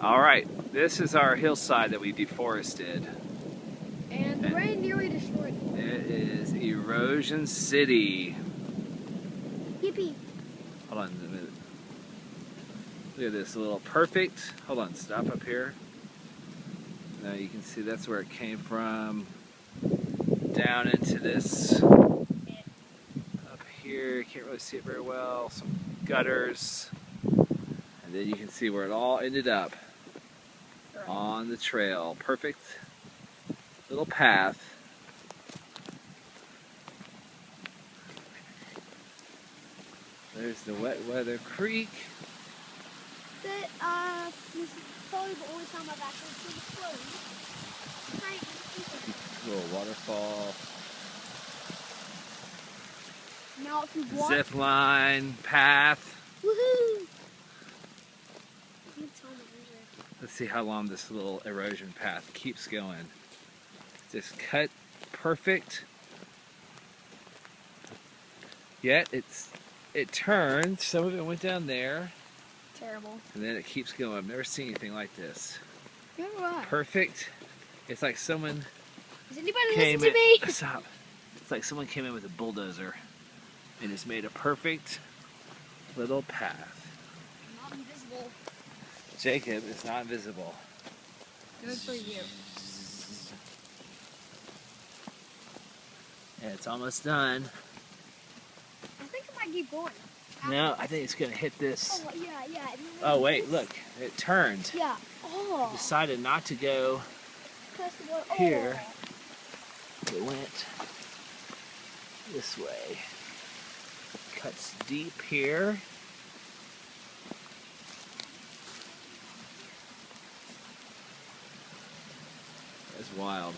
Alright, this is our hillside that we deforested. And the rain nearly destroyed it. It is Erosion City. Yippee. Hold on a minute. Look at this little perfect. Hold on, stop up here. Now you can see that's where it came from. Down into this. Up here, you can't really see it very well. Some gutters. And then you can see where it all ended up. On the trail. Perfect little path. There's the Wet Weather Creek. This is probably the only time I've actually seen it floating. Little waterfall. Now if you want... Zip line, path. Woohoo! Let's see how long this little erosion path keeps going. Just cut perfect. Yet it turned. Some of it went down there. Terrible. And then it keeps going. I've never seen anything like this. Never mind. Perfect. It's like someone Does anybody came listen to me? in. Stop. It's like someone came in with a bulldozer and just made a perfect little path. Not invisible. Jacob is not visible. Good for you. And it's almost done. I think it might keep going. No, I think it's going to hit this. Oh, yeah. Oh, wait, look. It turned. Yeah. Oh. Decided not to go Press the button. here. It went this way. Cuts deep here. That's wild.